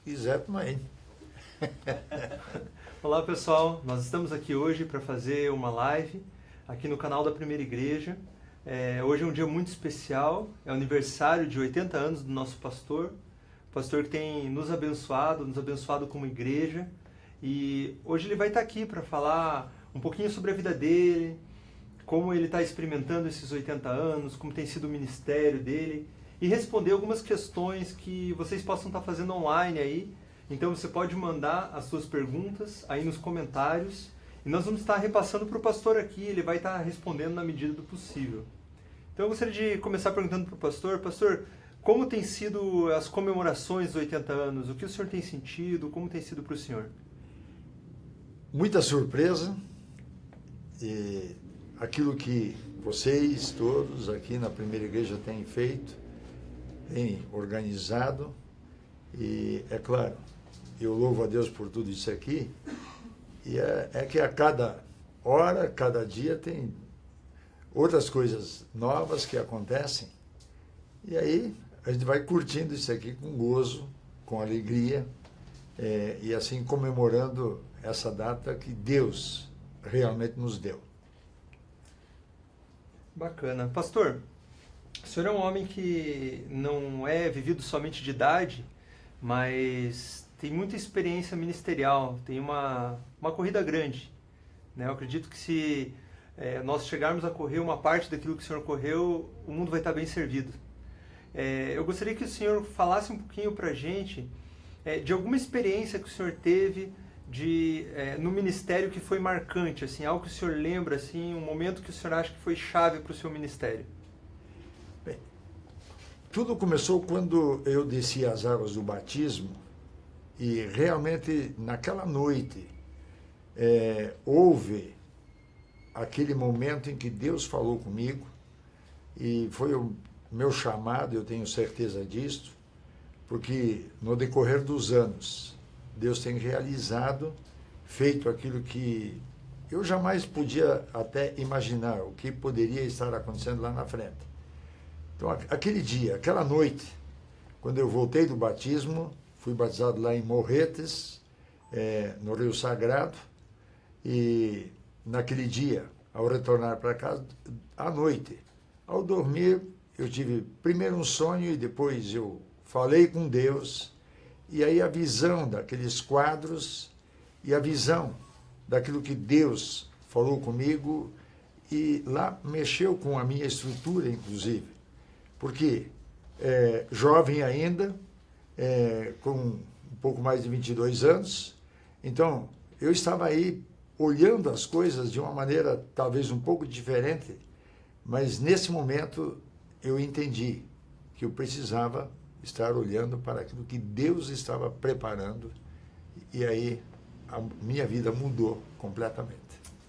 quiser, tamo aí. Olá pessoal, nós estamos aqui hoje para fazer uma live aqui no canal da Primeira Igreja. Hoje é um dia muito especial, é o aniversário de 80 anos do nosso pastor, pastor que tem nos abençoado como igreja, e hoje ele vai estar aqui para falar um pouquinho sobre a vida dele, como ele está experimentando esses 80 anos, como tem sido o ministério dele, e responder algumas questões que vocês possam estar fazendo online aí. Então você pode mandar as suas perguntas aí nos comentários e nós vamos estar repassando para o pastor aqui, ele vai estar respondendo na medida do possível. Então eu gostaria de começar perguntando para o pastor, como tem sido as comemorações dos 80 anos? O que o senhor tem sentido? Como tem sido para o senhor? Muita surpresa, e aquilo que vocês todos aqui na Primeira Igreja têm feito, têm organizado, e é claro, eu louvo a Deus por tudo isso aqui, e é que a cada hora, cada dia tem outras coisas novas que acontecem, e aí a gente vai curtindo isso aqui com gozo, com alegria, e assim comemorando essa data que Deus realmente nos deu. Bacana. Pastor, o senhor é um homem que não é vivido somente de idade, mas tem muita experiência ministerial, tem uma corrida grande, né? Eu acredito que se nós chegarmos a correr uma parte daquilo que o senhor correu, o mundo vai estar bem servido. Eu gostaria que o senhor falasse um pouquinho para a gente de alguma experiência que o senhor teve no ministério que foi marcante, assim, algo que o senhor lembra, assim, um momento que o senhor acha que foi chave para o seu ministério. Bem, tudo começou quando eu desci as águas do batismo e realmente naquela noite houve aquele momento em que Deus falou comigo e foi o meu chamado, eu tenho certeza disso, porque no decorrer dos anos Deus tem realizado, feito aquilo que eu jamais podia até imaginar, o que poderia estar acontecendo lá na frente. Então, aquele dia, aquela noite, quando eu voltei do batismo, fui batizado lá em Morretes, no Rio Sagrado, e naquele dia, ao retornar para casa, à noite, ao dormir, eu tive primeiro um sonho e depois eu falei com Deus, e aí a visão daqueles quadros e a visão daquilo que Deus falou comigo, e lá mexeu com a minha estrutura, inclusive, porque jovem ainda, com um pouco mais de 22 anos, então eu estava aí olhando as coisas de uma maneira talvez um pouco diferente, mas nesse momento eu entendi que eu precisava estar olhando para aquilo que Deus estava preparando, e aí a minha vida mudou completamente.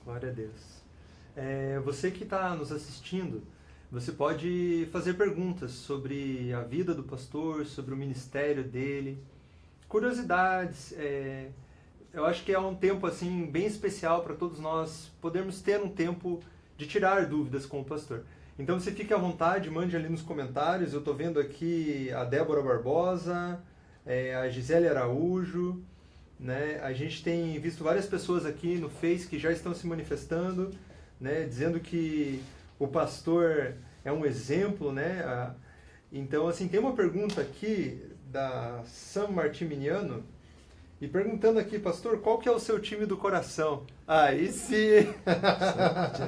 Glória a Deus. Você que está nos assistindo, você pode fazer perguntas sobre a vida do pastor, sobre o ministério dele, curiosidades. Eu acho que é um tempo assim bem especial para todos nós podermos ter um tempo de tirar dúvidas com o pastor. Então você fique à vontade, mande ali nos comentários. Eu estou vendo aqui a Débora Barbosa, a Gisele Araújo, né? A gente tem visto várias pessoas aqui no Face que já estão se manifestando, né? Dizendo que o pastor é um exemplo, né? Então, assim, tem uma pergunta aqui da Sam Martimiano, e perguntando aqui, pastor, qual que é o seu time do coração? Aí sim!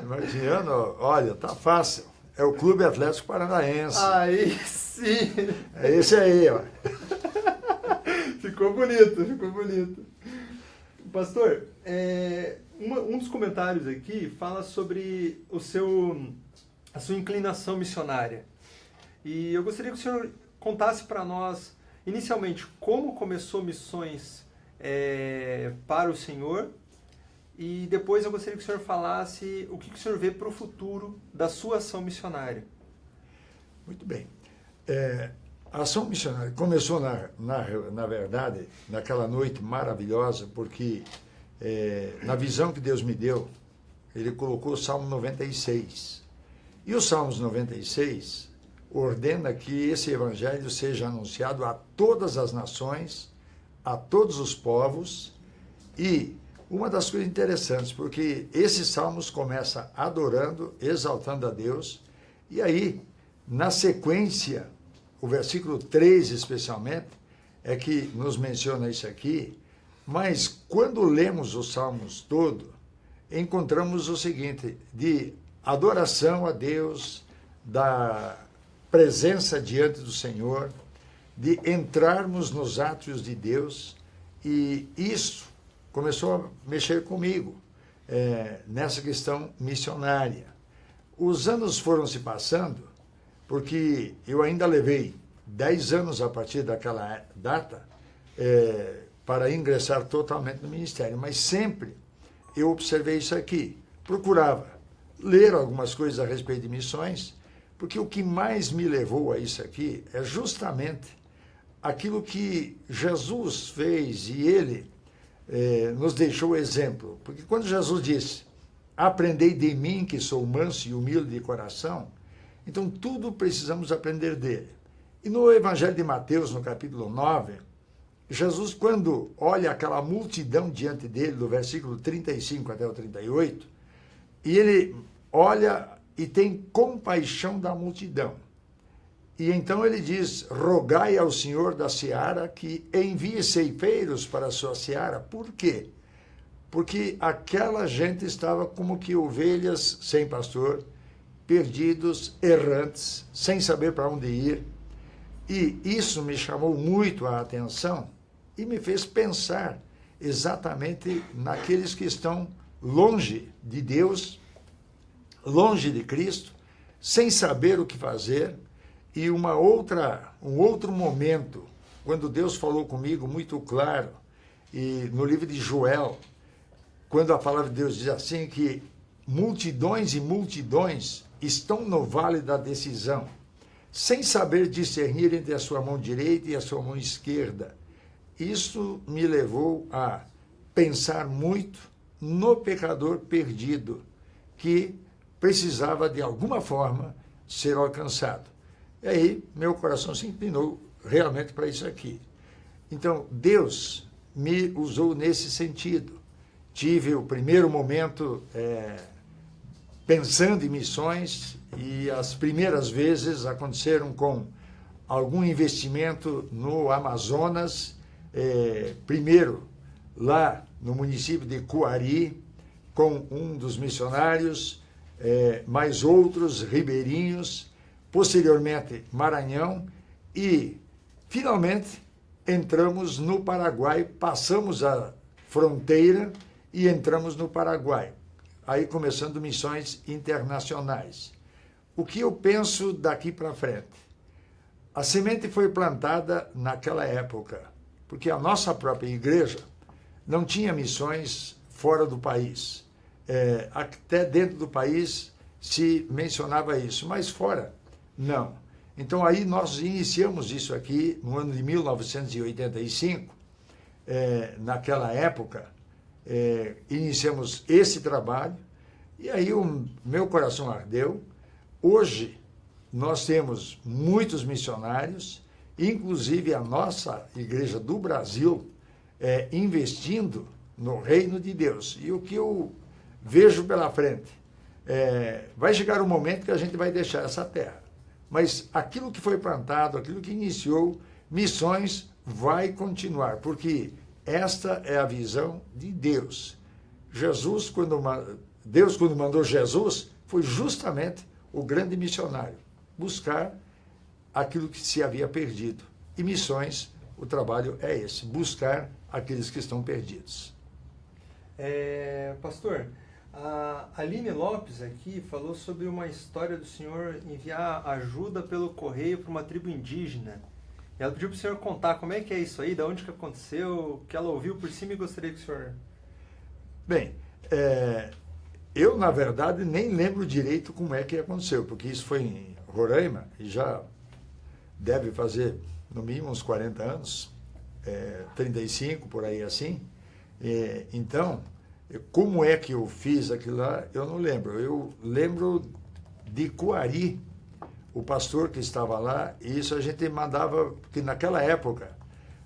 Martimiano, olha, tá fácil. É o Clube Atlético Paranaense. Aí sim! É esse aí, ó. Ficou bonito, ficou bonito. Pastor, um dos comentários aqui fala sobre a sua inclinação missionária. E eu gostaria que o senhor contasse para nós, inicialmente, como começou missões para o senhor, e depois eu gostaria que o senhor falasse o que o senhor vê para o futuro da sua ação missionária. Muito bem. A ação missionária começou, na verdade, naquela noite maravilhosa, porque na visão que Deus me deu, Ele colocou o Salmo 96. E o Salmos 96 ordena que esse evangelho seja anunciado a todas as nações, a todos os povos. E uma das coisas interessantes, porque esses salmos começam adorando, exaltando a Deus, e aí, na sequência, o versículo 3 especialmente, é que nos menciona isso aqui, mas quando lemos os salmos todo, encontramos o seguinte, de adoração a Deus, da presença diante do Senhor, de entrarmos nos átrios de Deus, e isso começou a mexer comigo nessa questão missionária. Os anos foram se passando, porque eu ainda levei 10 anos a partir daquela data para ingressar totalmente no ministério, mas sempre eu observei isso aqui, procurava ler algumas coisas a respeito de missões, porque o que mais me levou a isso aqui é justamente aquilo que Jesus fez e ele nos deixou exemplo. Porque quando Jesus disse, aprendei de mim que sou manso e humilde de coração, então tudo precisamos aprender dele. E no Evangelho de Mateus, no capítulo 9, Jesus, quando olha aquela multidão diante dele, do versículo 35 até o 38, e ele olha e tem compaixão da multidão. E então ele diz, rogai ao Senhor da seara que envie ceifeiros para a sua seara. Por quê? Porque aquela gente estava como que ovelhas sem pastor, perdidos, errantes, sem saber para onde ir. E isso me chamou muito a atenção e me fez pensar exatamente naqueles que estão longe de Deus, longe de Cristo, sem saber o que fazer. E um outro momento, quando Deus falou comigo muito claro, e no livro de Joel, quando a palavra de Deus diz assim, que multidões e multidões estão no vale da decisão, sem saber discernir entre a sua mão direita e a sua mão esquerda. Isso me levou a pensar muito no pecador perdido, que precisava de alguma forma ser alcançado. E aí, meu coração se inclinou realmente para isso aqui. Então, Deus me usou nesse sentido. Tive o primeiro momento pensando em missões, e as primeiras vezes aconteceram com algum investimento no Amazonas, primeiro lá no município de Coari, com um dos missionários, mais outros ribeirinhos, posteriormente Maranhão, e finalmente entramos no Paraguai, passamos a fronteira e entramos no Paraguai, aí começando missões internacionais. O que eu penso daqui para frente? A semente foi plantada naquela época, porque a nossa própria igreja não tinha missões fora do país. Até dentro do país se mencionava isso, mas fora, não. Então aí nós iniciamos isso aqui no ano de 1985, naquela época, iniciamos esse trabalho, e aí o meu coração ardeu. Hoje nós temos muitos missionários, inclusive a nossa igreja do Brasil, investindo no reino de Deus. E o que eu vejo pela frente, vai chegar um momento que a gente vai deixar essa terra. Mas aquilo que foi plantado, aquilo que iniciou, missões vai continuar, porque esta é a visão de Deus. Deus, quando mandou Jesus, foi justamente o grande missionário, buscar aquilo que se havia perdido. E missões, o trabalho é esse, buscar aqueles que estão perdidos. Pastor, a Aline Lopes aqui falou sobre uma história do senhor enviar ajuda pelo correio para uma tribo indígena. Ela pediu para o senhor contar como é que é isso aí, de onde que aconteceu, que ela ouviu por cima e gostaria que o senhor... Bem, eu, na verdade, nem lembro direito como é que aconteceu, porque isso foi em Roraima, e já deve fazer, no mínimo, uns 40 anos, 35, por aí assim. Então, como é que eu fiz aquilo lá, eu não lembro. Eu lembro de Coari, o pastor que estava lá, e isso a gente mandava, porque naquela época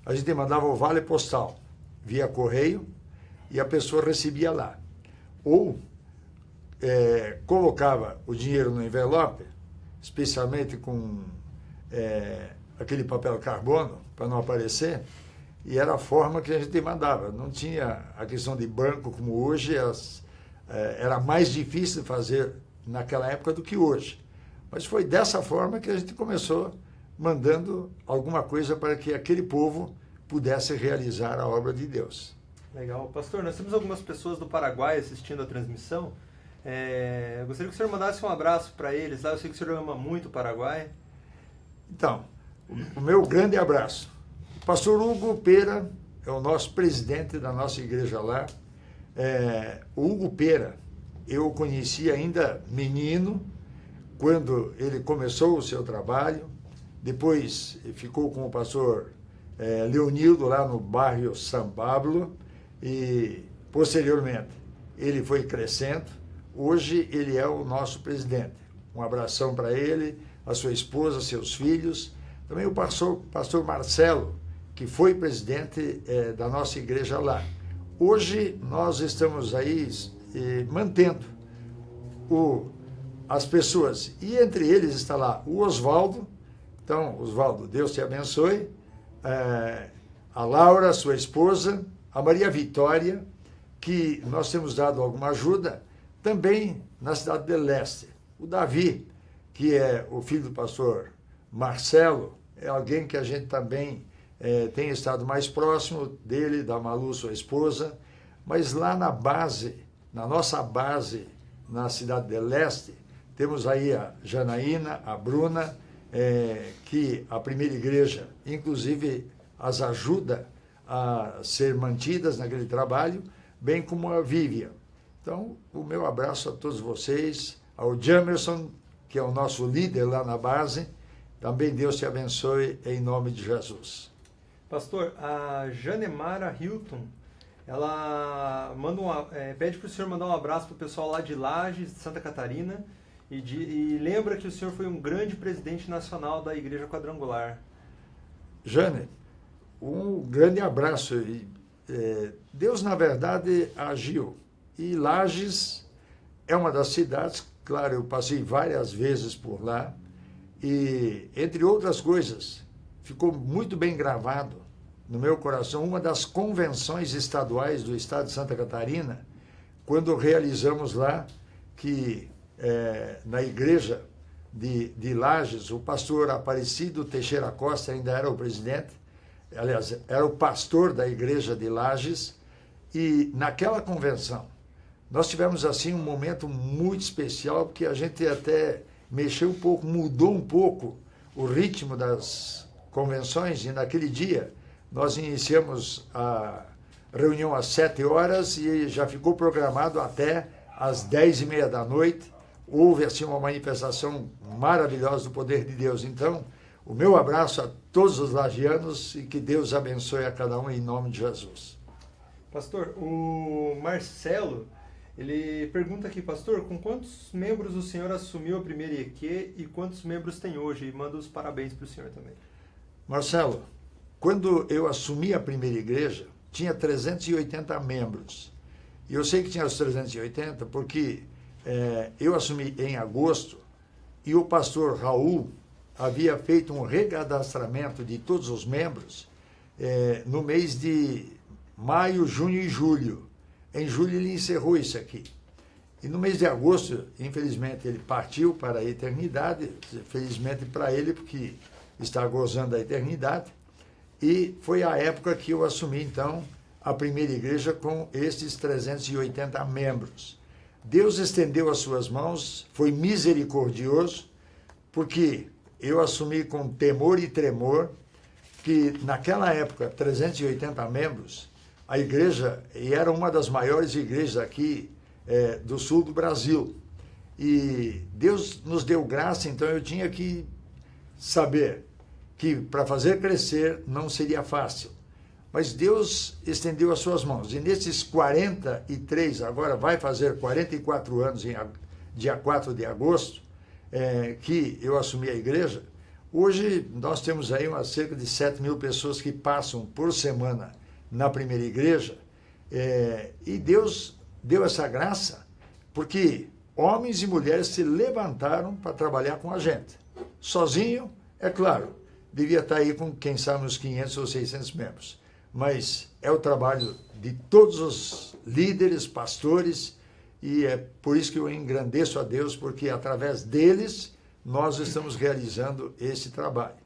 a gente mandava o vale postal via correio e a pessoa recebia lá. Ou colocava o dinheiro no envelope, especialmente com aquele papel carbono, para não aparecer, e era a forma que a gente mandava. Não tinha a questão de banco como hoje, era mais difícil de fazer naquela época do que hoje. Mas foi dessa forma que a gente começou mandando alguma coisa para que aquele povo pudesse realizar a obra de Deus. Legal. Pastor, nós temos algumas pessoas do Paraguai assistindo a transmissão. Eu gostaria que o senhor mandasse um abraço para eles lá. Eu sei que o senhor ama muito o Paraguai. Então, o meu grande abraço. O pastor Hugo Pera é o nosso presidente da nossa igreja lá. O Hugo Pera, eu o conheci ainda menino, quando ele começou o seu trabalho. Depois ficou com o pastor Leonildo lá no bairro São Pablo e, posteriormente, ele foi crescendo. Hoje ele é o nosso presidente. Um abração para ele, a sua esposa, seus filhos. Também o pastor Marcelo, que foi presidente da nossa igreja lá. Hoje nós estamos aí mantendo as pessoas, e entre eles está lá o Oswaldo. Então, Oswaldo, Deus te abençoe. A Laura, sua esposa, a Maria Vitória, que nós temos dado alguma ajuda, também na cidade de Leste. O Davi, que é o filho do pastor Marcelo, é alguém que a gente também tem estado mais próximo dele, da Malu, sua esposa, mas lá na base, na nossa base, na cidade de Leste, temos aí a Janaína, a Bruna, que a primeira igreja, inclusive, as ajuda a ser mantidas naquele trabalho, bem como a Vivian. Então, o meu abraço a todos vocês, ao Jamerson, que é o nosso líder lá na base. Também Deus te abençoe em nome de Jesus. Pastor, a Janemara Hilton, ela pede para o senhor mandar um abraço para o pessoal lá de Lages, de Santa Catarina, e lembra que o senhor foi um grande presidente nacional da Igreja Quadrangular. Jane, um grande abraço. Deus, na verdade, agiu. E Lages é uma das cidades, claro, eu passei várias vezes por lá, e, entre outras coisas, ficou muito bem gravado no meu coração uma das convenções estaduais do estado de Santa Catarina, quando realizamos lá que na igreja de Lages, o pastor Aparecido Teixeira Costa ainda era o presidente, aliás, era o pastor da igreja de Lages, e naquela convenção nós tivemos assim um momento muito especial, porque a gente até mexeu um pouco, mudou um pouco o ritmo das convenções, e naquele dia nós iniciamos a reunião às 7 horas e já ficou programado até às 10h30 da noite. Houve assim uma manifestação maravilhosa do poder de Deus. Então, o meu abraço a todos os lagianos e que Deus abençoe a cada um em nome de Jesus. Pastor, o Marcelo, ele pergunta aqui, pastor, com quantos membros o senhor assumiu a primeira IEQ e quantos membros tem hoje? E manda os parabéns para o senhor também. Marcelo, quando eu assumi a primeira igreja, tinha 380 membros. E eu sei que tinha os 380 porque eu assumi em agosto e o pastor Raul havia feito um recadastramento de todos os membros no mês de maio, junho e julho. Em julho ele encerrou isso aqui. E no mês de agosto, infelizmente, ele partiu para a eternidade, felizmente para ele, porque está gozando da eternidade. E foi a época que eu assumi, então, a primeira igreja com estes 380 membros. Deus estendeu as suas mãos, foi misericordioso, porque eu assumi com temor e tremor que naquela época, 380 membros, a igreja, e era uma das maiores igrejas aqui do sul do Brasil. E Deus nos deu graça, então eu tinha que saber que para fazer crescer não seria fácil. Mas Deus estendeu as suas mãos. E nesses 43, agora vai fazer 44 anos, dia 4 de agosto, que eu assumi a igreja, Hoje nós temos aí cerca de 7 mil pessoas que passam por semana na primeira igreja, e Deus deu essa graça porque homens e mulheres se levantaram para trabalhar com a gente. Sozinho, é claro, devia estar aí com, quem sabe, uns 500 ou 600 membros. Mas é o trabalho de todos os líderes, pastores, e é por isso que eu engrandeço a Deus, porque através deles nós estamos realizando esse trabalho.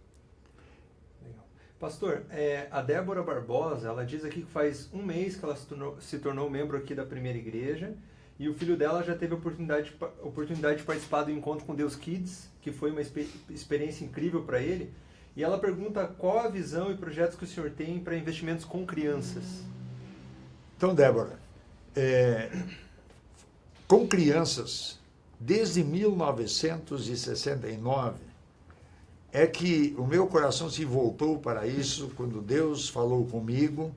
Legal. Pastor, a Débora Barbosa, ela diz aqui que faz um mês que ela se tornou membro aqui da primeira igreja, e o filho dela já teve a oportunidade de participar do Encontro com Deus Kids, que foi uma experiência incrível para ele. E ela pergunta qual a visão e projetos que o senhor tem para investimentos com crianças. Então, Débora, com crianças, desde 1969, é que o meu coração se voltou para isso, quando Deus falou comigo,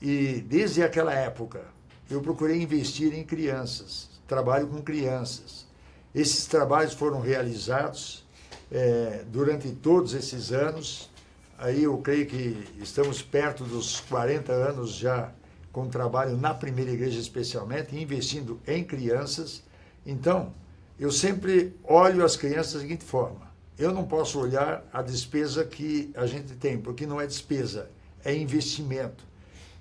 e desde aquela época eu procurei investir em crianças, trabalho com crianças. Esses trabalhos foram realizados durante todos esses anos. Aí eu creio que estamos perto dos 40 anos já com trabalho na primeira igreja especialmente, investindo em crianças. Então, eu sempre olho as crianças da seguinte forma: eu não posso olhar a despesa que a gente tem, porque não é despesa, é investimento.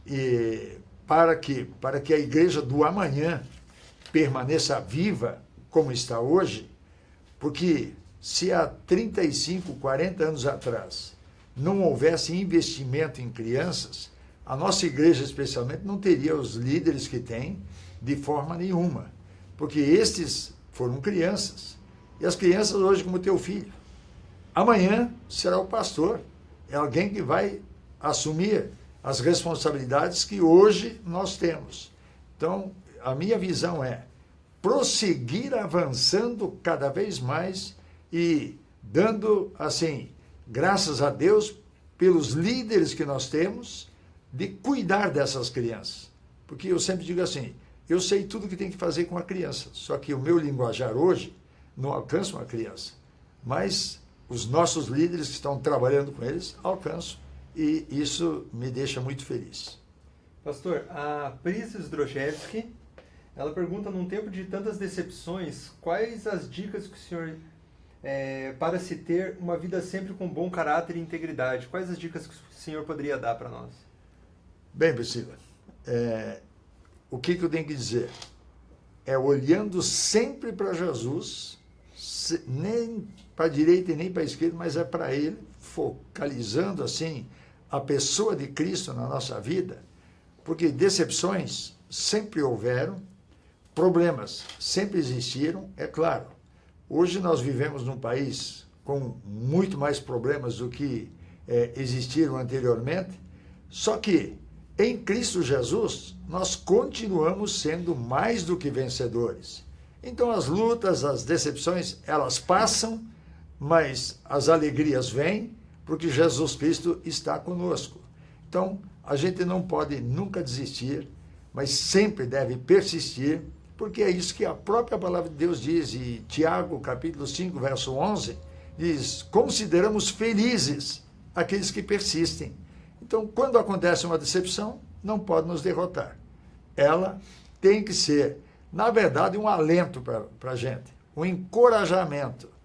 E para que a igreja do amanhã permaneça viva como está hoje, porque se há 35, 40 anos atrás não houvesse investimento em crianças, a nossa igreja especialmente não teria os líderes que tem de forma nenhuma, porque estes foram crianças, e as crianças hoje como teu filho. Amanhã será o pastor, é alguém que vai assumir as responsabilidades que hoje nós temos. Então, a minha visão é prosseguir avançando cada vez mais e dando, assim, graças a Deus pelos líderes que nós temos de cuidar dessas crianças. Porque eu sempre digo assim, eu sei tudo o que tem que fazer com a criança, só que o meu linguajar hoje não alcança uma criança, mas os nossos líderes que estão trabalhando com eles alcançam, e isso me deixa muito feliz. Pastor, a Pris Zdrojewski, ela pergunta, num tempo de tantas decepções, quais as dicas que o senhor, para se ter uma vida sempre com bom caráter e integridade, quais as dicas que o senhor poderia dar para nós? Bem, Priscila, o que eu tenho que dizer? É olhando sempre para Jesus, nem para a direita e nem para a esquerda, mas é para Ele, focalizando assim a pessoa de Cristo na nossa vida, porque decepções sempre houveram, problemas sempre existiram, é claro. Hoje nós vivemos num país com muito mais problemas do que existiram anteriormente, só que em Cristo Jesus nós continuamos sendo mais do que vencedores. Então as lutas, as decepções, elas passam, mas as alegrias vêm, porque Jesus Cristo está conosco. Então, a gente não pode nunca desistir, mas sempre deve persistir, porque é isso que a própria palavra de Deus diz, e Tiago, capítulo 5, verso 11, diz, consideramos felizes aqueles que persistem. Então, quando acontece uma decepção, não pode nos derrotar. Ela tem que ser, na verdade, um alento para a gente, um encorajamento,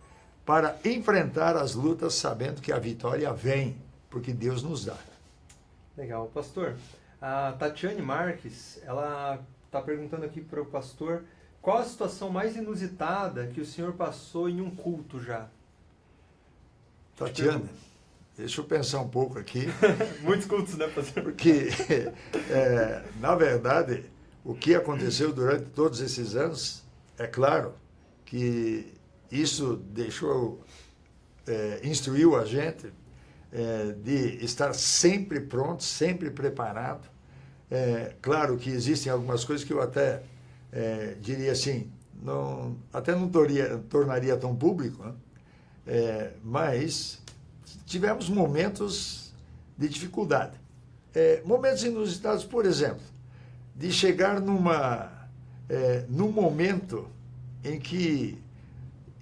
para enfrentar as lutas sabendo que a vitória vem, porque Deus nos dá. Legal. Pastor, a Tatiane Marques, ela está perguntando aqui para o pastor, qual a situação mais inusitada que o senhor passou em um culto já? Tatiane, deixa eu pensar um pouco aqui. Muitos cultos, né, pastor? Porque, na verdade, o que aconteceu durante todos esses anos, é claro que isso instruiu a gente de estar sempre pronto, sempre preparado. Claro que existem algumas coisas que eu até diria assim, até não tornaria tão público, né? Mas tivemos momentos de dificuldade. Momentos inusitados, por exemplo, de chegar num momento em que,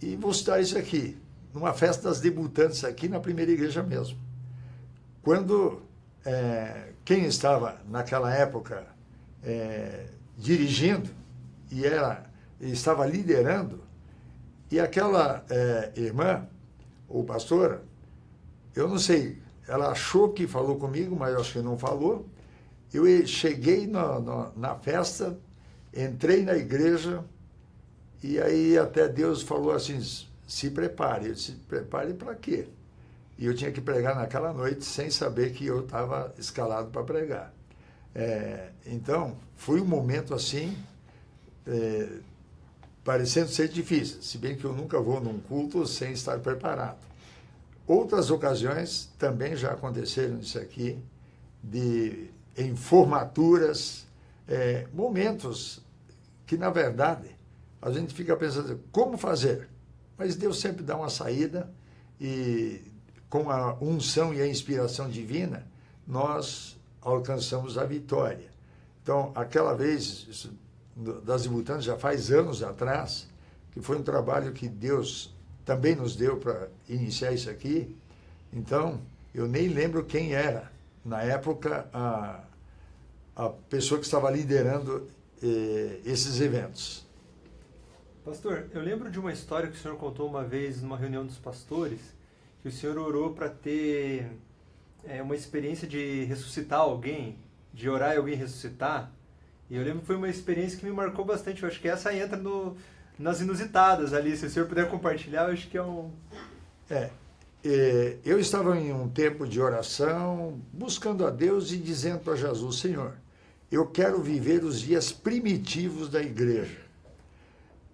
e vou citar isso aqui, numa festa das debutantes aqui na primeira igreja mesmo. Quando quem estava naquela época dirigindo e estava liderando, e aquela irmã, ou pastora, eu não sei, ela achou que falou comigo, mas eu acho que não falou. Eu cheguei na festa, entrei na igreja, e aí até Deus falou assim, se prepare. Eu disse, prepare para quê? E eu tinha que pregar naquela noite sem saber que eu estava escalado para pregar. Então, foi um momento assim, parecendo ser difícil, se bem que eu nunca vou num culto sem estar preparado. Outras ocasiões também já aconteceram isso aqui, em formaturas, momentos que, na verdade, a gente fica pensando, como fazer? Mas Deus sempre dá uma saída e, com a unção e a inspiração divina, nós alcançamos a vitória. Então, aquela vez, das debutantes, já faz anos atrás, que foi um trabalho que Deus também nos deu para iniciar isso aqui. Então, eu nem lembro quem era, na época, a pessoa que estava liderando esses eventos. Pastor, eu lembro de uma história que o senhor contou uma vez numa reunião dos pastores, que o senhor orou para ter uma experiência de ressuscitar alguém, de orar e alguém ressuscitar. E eu lembro que foi uma experiência que me marcou bastante. Eu acho que essa entra nas inusitadas ali. Se o senhor puder compartilhar, eu acho que é um... Eu estava em um tempo de oração, buscando a Deus e dizendo para Jesus, Senhor, eu quero viver os dias primitivos da igreja.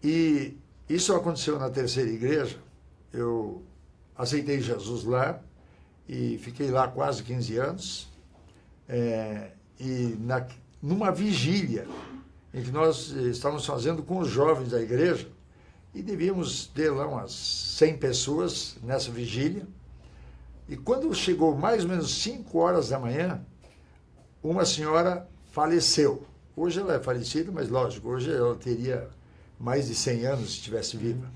E isso aconteceu na terceira igreja. Eu aceitei Jesus lá e fiquei lá quase 15 anos. Numa vigília em que nós estávamos fazendo com os jovens da igreja, e devíamos ter lá umas 100 pessoas nessa vigília. E quando chegou mais ou menos 5 horas da manhã, uma senhora faleceu. Hoje ela é falecida, mas lógico, hoje ela teria mais de 100 anos se estivesse viva.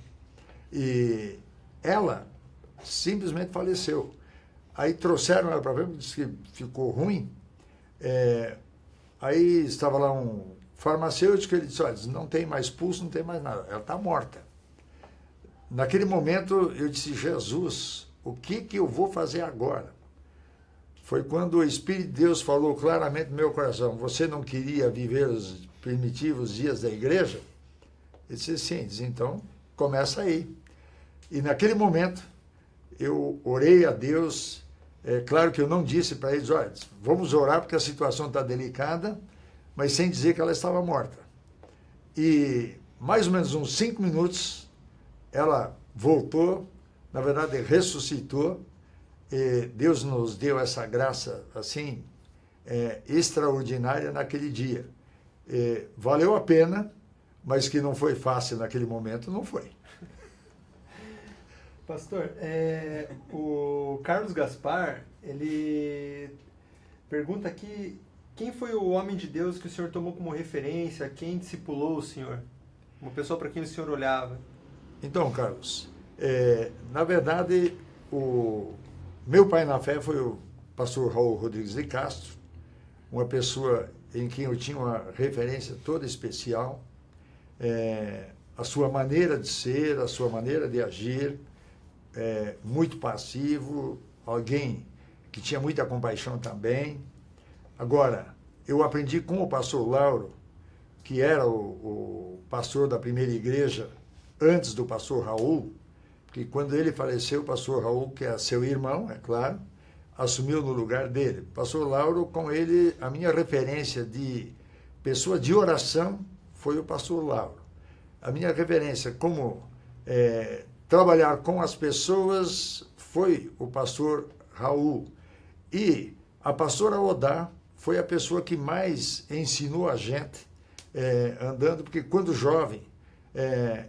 E ela simplesmente faleceu. Aí trouxeram ela para ver, disse que ficou ruim. Aí estava lá um farmacêutico, ele disse, olha, não tem mais pulso, não tem mais nada, ela está morta. Naquele momento eu disse, Jesus, o que eu vou fazer agora? Foi quando o Espírito de Deus falou claramente no meu coração, você não queria viver os primitivos dias da igreja? Ele disse, sim, disse, então começa aí. E naquele momento eu orei a Deus. Claro que eu não disse para eles, olha, vamos orar porque a situação está delicada, mas sem dizer que ela estava morta. E mais ou menos uns 5 minutos, ela voltou, na verdade ressuscitou, e Deus nos deu essa graça assim, extraordinária naquele dia. Valeu a pena, mas que não foi fácil naquele momento, não foi. Pastor, o Carlos Gaspar, ele pergunta aqui, quem foi o homem de Deus que o senhor tomou como referência, quem discipulou o senhor? Uma pessoa para quem o senhor olhava. Então, Carlos, na verdade, o meu pai na fé foi o pastor Raul Rodrigues de Castro, uma pessoa em quem eu tinha uma referência toda especial, a sua maneira de ser, a sua maneira de agir, muito passivo, alguém que tinha muita compaixão também. Agora, eu aprendi com o pastor Lauro, que era o pastor da primeira igreja antes do pastor Raul, porque quando ele faleceu, o pastor Raul, que é seu irmão, é claro, assumiu no lugar dele. O pastor Lauro, com ele, a minha referência de pessoa de oração foi o pastor Lauro. A minha referência como trabalhar com as pessoas foi o pastor Raul. E a pastora Odá foi a pessoa que mais ensinou a gente andando, porque quando jovem,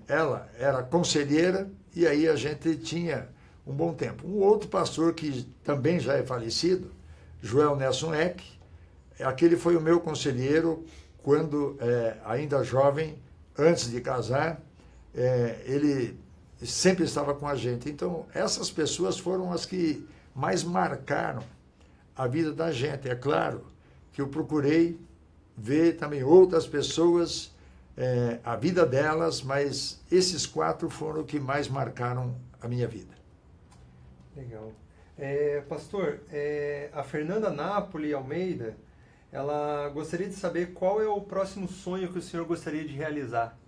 ela era conselheira e aí a gente tinha um bom tempo. Um outro pastor que também já é falecido, Joel Nelson Eck, aquele foi o meu conselheiro quando ainda jovem, antes de casar. Ele sempre estava com a gente. Então, essas pessoas foram as que mais marcaram a vida da gente. É claro que eu procurei ver também outras pessoas, a vida delas, mas esses 4 foram os que mais marcaram a minha vida. Legal. Pastor, a Fernanda Napoli Almeida, ela gostaria de saber qual é o próximo sonho que o senhor gostaria de realizar.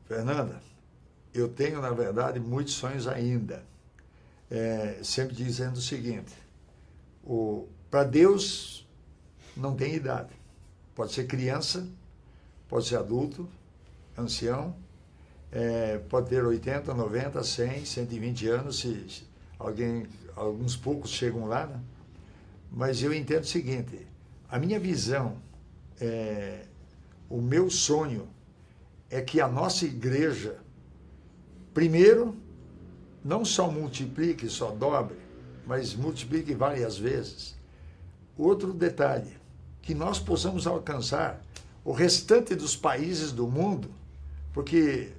Fernanda, eu tenho, na verdade, muitos sonhos ainda. Sempre dizendo o seguinte, para Deus não tem idade. Pode ser criança, pode ser adulto, ancião, pode ter 80, 90, 100, 120 anos, se alguns poucos chegam lá, né? Mas eu entendo o seguinte, a minha visão, o meu sonho é que a nossa igreja, primeiro, não só multiplique, só dobre, mas multiplique várias vezes. Outro detalhe, que nós possamos alcançar o restante dos países do mundo, porque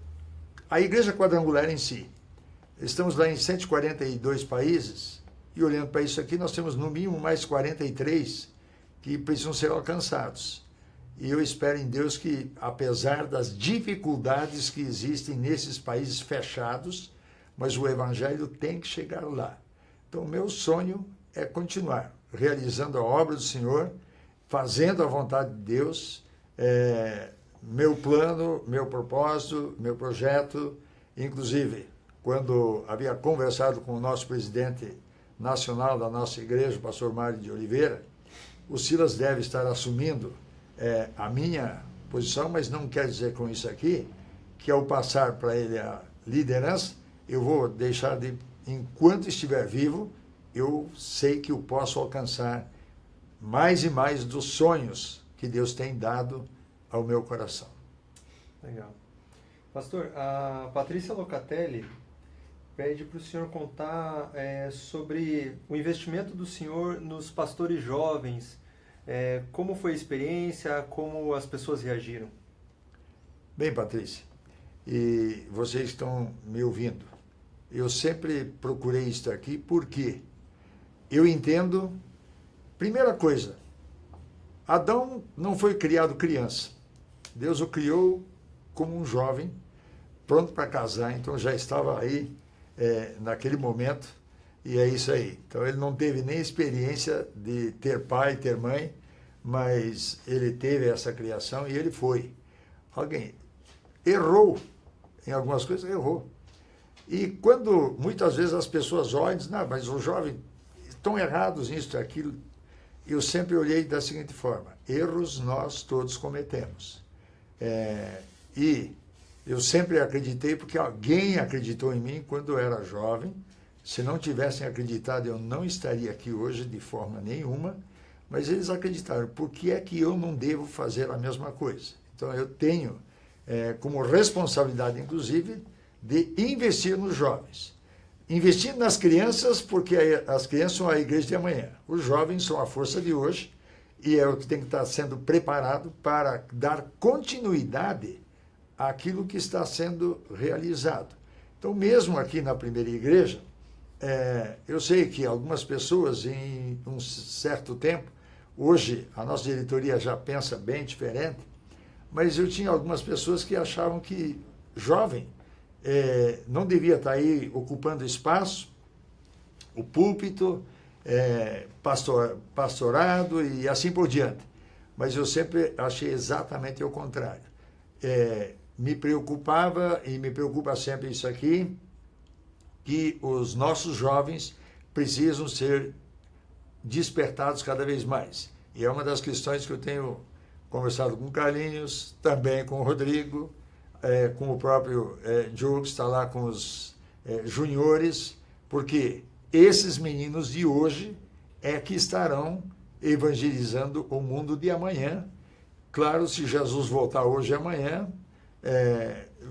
a igreja quadrangular em si, estamos lá em 142 países, e olhando para isso aqui, nós temos no mínimo mais 43 que precisam ser alcançados. E eu espero em Deus que, apesar das dificuldades que existem nesses países fechados, mas o evangelho tem que chegar lá. Então, o meu sonho é continuar realizando a obra do Senhor, fazendo a vontade de Deus, meu plano, meu propósito, meu projeto. Inclusive, quando havia conversado com o nosso presidente nacional da nossa igreja, o pastor Mário de Oliveira, o Silas deve estar assumindo a minha posição, mas não quer dizer com isso aqui que ao passar para ele a liderança, eu vou deixar de, enquanto estiver vivo, eu sei que eu posso alcançar mais e mais dos sonhos que Deus tem dado ao meu coração. Legal. Pastor, a Patrícia Locatelli pede para o senhor contar sobre o investimento do senhor nos pastores jovens, como foi a experiência, como as pessoas reagiram. Bem, Patrícia, e vocês estão me ouvindo, eu sempre procurei estar aqui porque eu entendo, primeira coisa, Adão não foi criado criança. Deus o criou como um jovem, pronto para casar, então já estava aí naquele momento, e é isso aí. Então ele não teve nem experiência de ter pai, ter mãe, mas ele teve essa criação e ele foi. Alguém errou em algumas coisas, errou. E quando muitas vezes as pessoas olham e dizem, não, mas os jovens estão errados nisso e aquilo, eu sempre olhei da seguinte forma, erros nós todos cometemos. E eu sempre acreditei, porque alguém acreditou em mim quando eu era jovem. Se não tivessem acreditado, eu não estaria aqui hoje de forma nenhuma, mas eles acreditaram. Por que é que eu não devo fazer a mesma coisa? Então eu tenho como responsabilidade, inclusive, de investir nos jovens. Investir nas crianças, porque as crianças são a igreja de amanhã. Os jovens são a força de hoje e é o que tem que estar sendo preparado para dar continuidade àquilo que está sendo realizado. Então, mesmo aqui na primeira igreja, eu sei que algumas pessoas, em um certo tempo, hoje a nossa diretoria já pensa bem diferente, mas eu tinha algumas pessoas que achavam que jovem não devia estar aí ocupando espaço, o púlpito, pastorado e assim por diante. Mas eu sempre achei exatamente o contrário. Me preocupava e me preocupa sempre isso aqui, que os nossos jovens precisam ser despertados cada vez mais. E é uma das questões que eu tenho conversado com o Carlinhos, também com o Rodrigo, com o próprio Diogo, que está lá com os juniores, porque esses meninos de hoje que estarão evangelizando o mundo de amanhã. Claro, se Jesus voltar hoje e amanhã,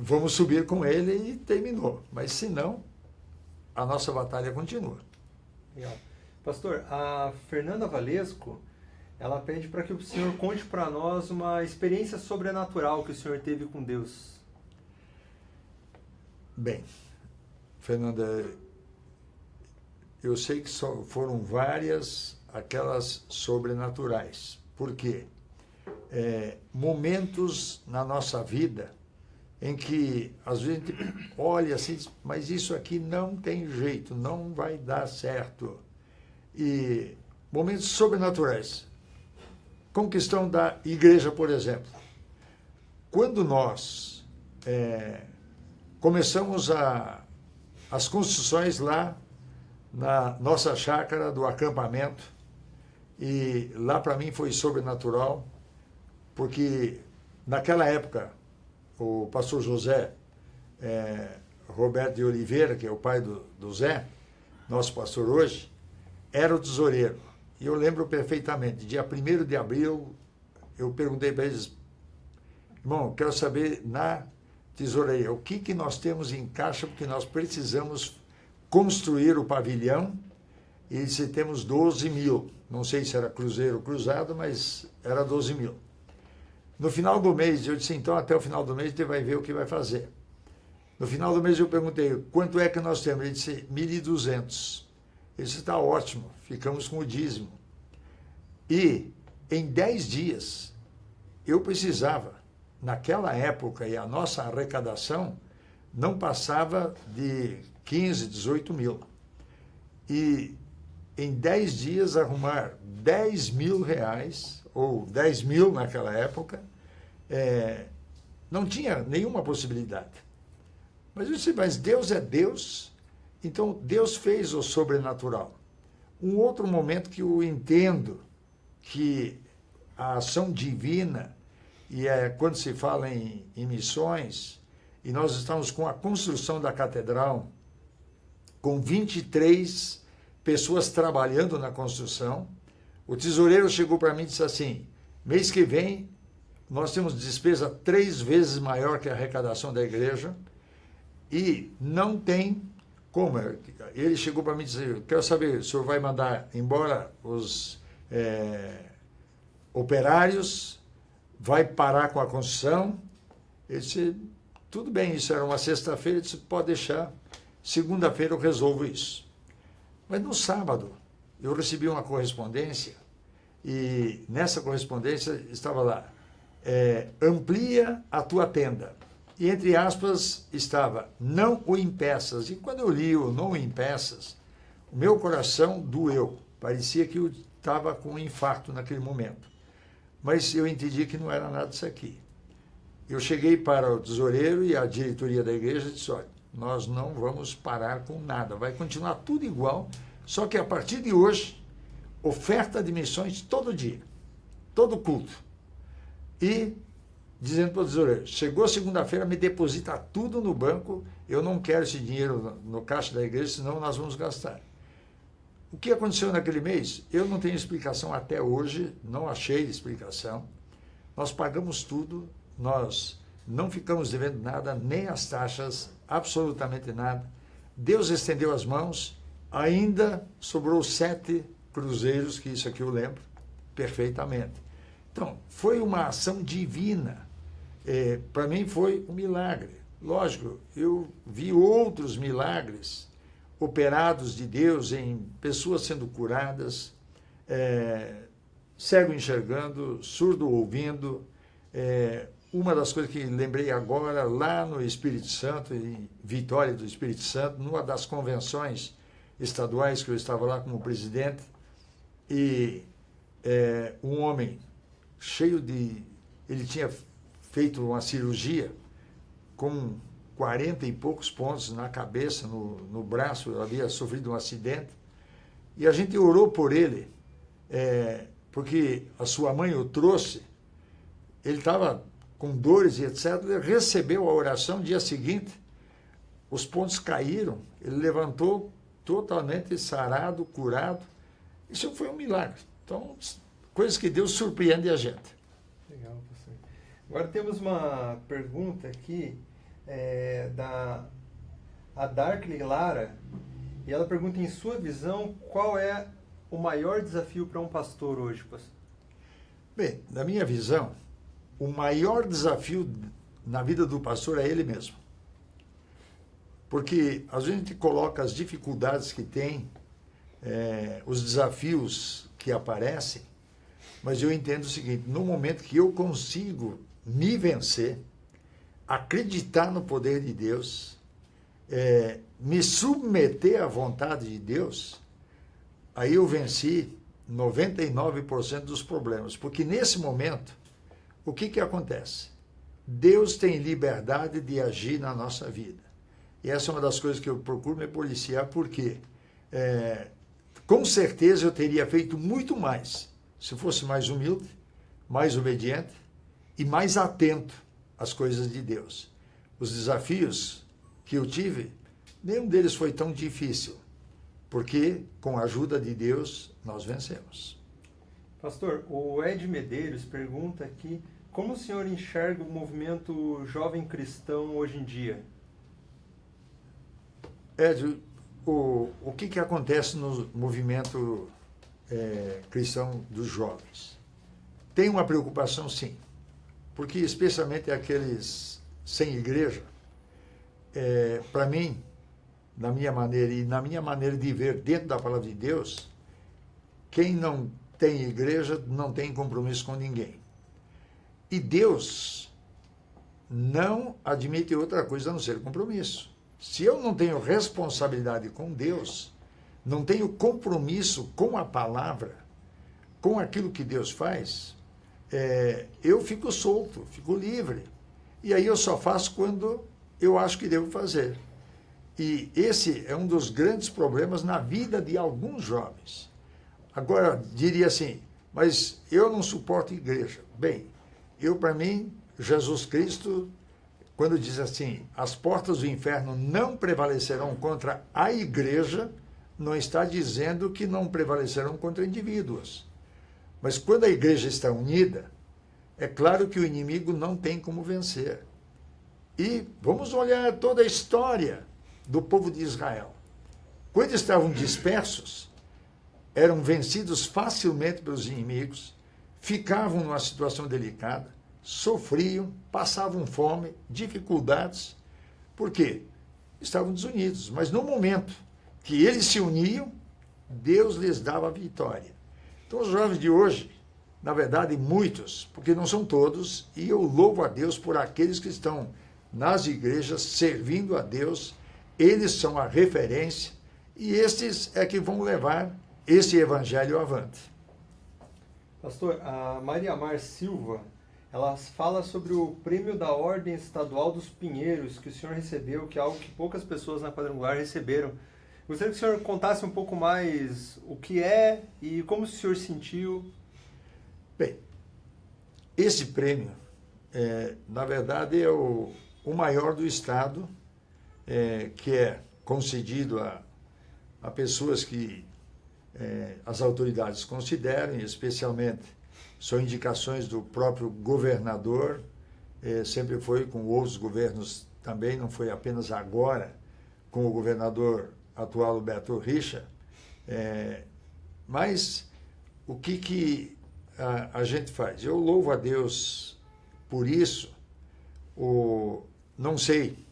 vamos subir com ele e terminou. Mas se não, a nossa batalha continua. Legal. Pastor, a Fernanda Valesco, ela pede para que o senhor conte para nós uma experiência sobrenatural que o senhor teve com Deus. Bem, Fernanda, eu sei que foram várias aquelas sobrenaturais. Por quê? Momentos na nossa vida em que às vezes a gente olha assim, mas isso aqui não tem jeito, não vai dar certo. E momentos sobrenaturais. Como questão da igreja, por exemplo. Quando nós começamos as construções lá na nossa chácara do acampamento, e lá para mim foi sobrenatural, porque naquela época o pastor José Roberto de Oliveira, que é o pai do Zé, nosso pastor hoje, era o tesoureiro. E eu lembro perfeitamente, dia 1º de abril, eu perguntei para eles, irmão, quero saber na tesouraria, o que nós temos em caixa, porque nós precisamos construir o pavilhão, e se temos 12 mil, não sei se era cruzeiro ou cruzado, mas era 12 mil. No final do mês, eu disse, então até o final do mês você vai ver o que vai fazer. No final do mês eu perguntei, quanto é que nós temos? Ele disse, 1.200. Ele disse, está ótimo, ficamos com o dízimo. E em 10 dias, eu precisava, naquela época, e a nossa arrecadação não passava de 15, 18 mil. E em 10 dias arrumar 10 mil reais, ou 10 mil naquela época, não tinha nenhuma possibilidade. Mas eu disse, mas Deus é Deus, então Deus fez o sobrenatural. Um outro momento que eu entendo que a ação divina, e quando se fala em missões, e nós estamos com a construção da catedral, com 23 pessoas trabalhando na construção, o tesoureiro chegou para mim e disse assim, mês que vem nós temos despesa 3 vezes maior que a arrecadação da igreja e não tem como. Ele chegou para mim e disse, eu quero saber, o senhor vai mandar embora os operários, vai parar com a construção? Ele disse, tudo bem, isso era uma sexta-feira, ele disse, pode deixar, segunda-feira eu resolvo isso. Mas no sábado eu recebi uma correspondência e nessa correspondência estava lá, amplia a tua tenda. E entre aspas estava, não o impeças. E quando eu li o não o impeças, o meu coração doeu. Parecia que eu estava com um infarto naquele momento. Mas eu entendi que não era nada disso aqui. Eu cheguei para o tesoureiro e a diretoria da igreja e disse, olha, nós não vamos parar com nada, vai continuar tudo igual, só que a partir de hoje, oferta de missões todo dia, todo culto. E dizendo para o tesoureiro, chegou segunda-feira, me deposita tudo no banco, eu não quero esse dinheiro no caixa da igreja, senão nós vamos gastar. O que aconteceu naquele mês? Eu não tenho explicação até hoje, não achei explicação. Nós pagamos tudo, nós não ficamos devendo nada, nem as taxas, absolutamente nada. Deus estendeu as mãos, ainda sobrou 7 cruzeiros, que isso aqui eu lembro perfeitamente. Então, foi uma ação divina. Para mim foi um milagre. Lógico, eu vi outros milagres operados de Deus em pessoas sendo curadas, cego enxergando, surdo ouvindo. Uma das coisas que lembrei agora, lá no Espírito Santo, em Vitória do Espírito Santo, numa das convenções estaduais que eu estava lá como presidente, e um homem cheio de... Ele tinha feito uma cirurgia com 40 e poucos pontos na cabeça, no braço, havia sofrido um acidente, e a gente orou por ele, porque a sua mãe o trouxe, ele estava com dores e etc., ele recebeu a oração, dia seguinte, os pontos caíram, ele levantou totalmente sarado, curado. Isso foi um milagre. Então, coisas que Deus surpreende a gente. Legal, pastor. Agora temos uma pergunta aqui da Darkley Lara, e ela pergunta, em sua visão, qual é o maior desafio para um pastor hoje, pastor? Bem, na minha visão, o maior desafio na vida do pastor é ele mesmo. Porque a gente coloca as dificuldades que tem, os desafios que aparecem, mas eu entendo o seguinte: no momento que eu consigo me vencer, acreditar no poder de Deus, me submeter à vontade de Deus, aí eu venci 99% dos problemas. Porque nesse momento, o que acontece? Deus tem liberdade de agir na nossa vida. E essa é uma das coisas que eu procuro me policiar, porque com certeza eu teria feito muito mais se fosse mais humilde, mais obediente e mais atento às coisas de Deus. Os desafios que eu tive, nenhum deles foi tão difícil, porque com a ajuda de Deus nós vencemos. Pastor, o Ed Medeiros pergunta aqui: como o senhor enxerga o movimento jovem cristão hoje em dia? Ed, o que acontece no movimento cristão dos jovens? Tem uma preocupação, sim, porque especialmente aqueles sem igreja, para mim, na minha maneira de ver dentro da palavra de Deus, quem não tem igreja não tem compromisso com ninguém. E Deus não admite outra coisa a não ser compromisso. Se eu não tenho responsabilidade com Deus, não tenho compromisso com a palavra, com aquilo que Deus faz, eu fico solto, fico livre. E aí eu só faço quando eu acho que devo fazer. E esse é um dos grandes problemas na vida de alguns jovens. Agora, diria assim, mas eu não suporto igreja. Bem, para mim, Jesus Cristo, quando diz assim, as portas do inferno não prevalecerão contra a igreja, não está dizendo que não prevalecerão contra indivíduos. Mas quando a igreja está unida, é claro que o inimigo não tem como vencer. E vamos olhar toda a história do povo de Israel. Quando estavam dispersos, eram vencidos facilmente pelos inimigos, ficavam numa situação delicada, sofriam, passavam fome, dificuldades. Por quê? Estavam desunidos. Mas no momento que eles se uniam, Deus lhes dava a vitória. Então os jovens de hoje, na verdade muitos, porque não são todos, e eu louvo a Deus por aqueles que estão nas igrejas servindo a Deus, eles são a referência e estes é que vão levar esse evangelho avante. Pastor, a Maria Mar Silva, ela fala sobre o prêmio da Ordem Estadual dos Pinheiros que o senhor recebeu, que é algo que poucas pessoas na Quadrangular receberam. Gostaria que o senhor contasse um pouco mais o que é e como o senhor sentiu. Bem, esse prêmio, na verdade, é o maior do Estado, que é concedido a pessoas que as autoridades considerem, especialmente são indicações do próprio governador, sempre foi com outros governos também, não foi apenas agora com o governador atual, o Beto Richa, mas o que a gente faz? Eu louvo a Deus por isso, não sei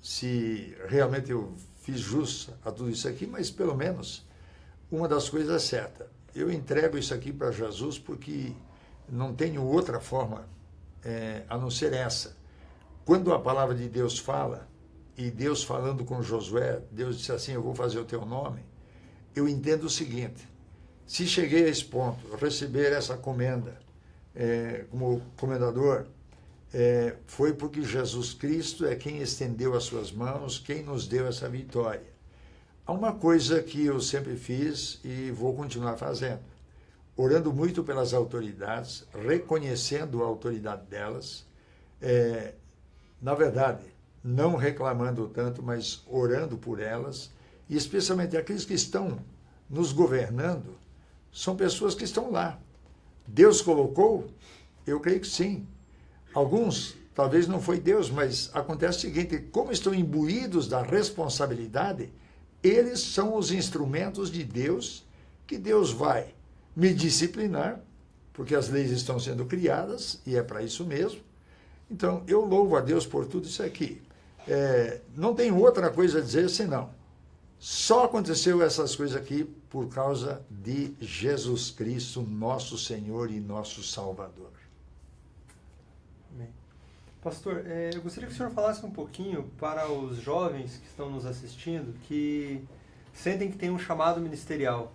se realmente eu fiz jus a tudo isso aqui, mas pelo menos uma das coisas é certa. Eu entrego isso aqui para Jesus porque não tenho outra forma a não ser essa. Quando a palavra de Deus fala, e Deus falando com Josué, Deus disse assim, eu vou fazer o teu nome, eu entendo o seguinte: se cheguei a esse ponto, receber essa comenda como comendador, foi porque Jesus Cristo é quem estendeu as suas mãos, quem nos deu essa vitória. Há uma coisa que eu sempre fiz e vou continuar fazendo, orando muito pelas autoridades, reconhecendo a autoridade delas, na verdade, não reclamando tanto, mas orando por elas, e especialmente aqueles que estão nos governando, são pessoas que estão lá. Deus colocou? Eu creio que sim. Alguns, talvez não foi Deus, mas acontece o seguinte: como estão imbuídos da responsabilidade, eles são os instrumentos de Deus, que Deus vai me disciplinar, porque as leis estão sendo criadas, e é para isso mesmo. Então, eu louvo a Deus por tudo isso aqui. não tem outra coisa a dizer senão, só aconteceu essas coisas aqui por causa de Jesus Cristo, nosso Senhor e nosso Salvador. Amém. Pastor, eu gostaria que o senhor falasse um pouquinho para os jovens que estão nos assistindo, que sentem que tem um chamado ministerial.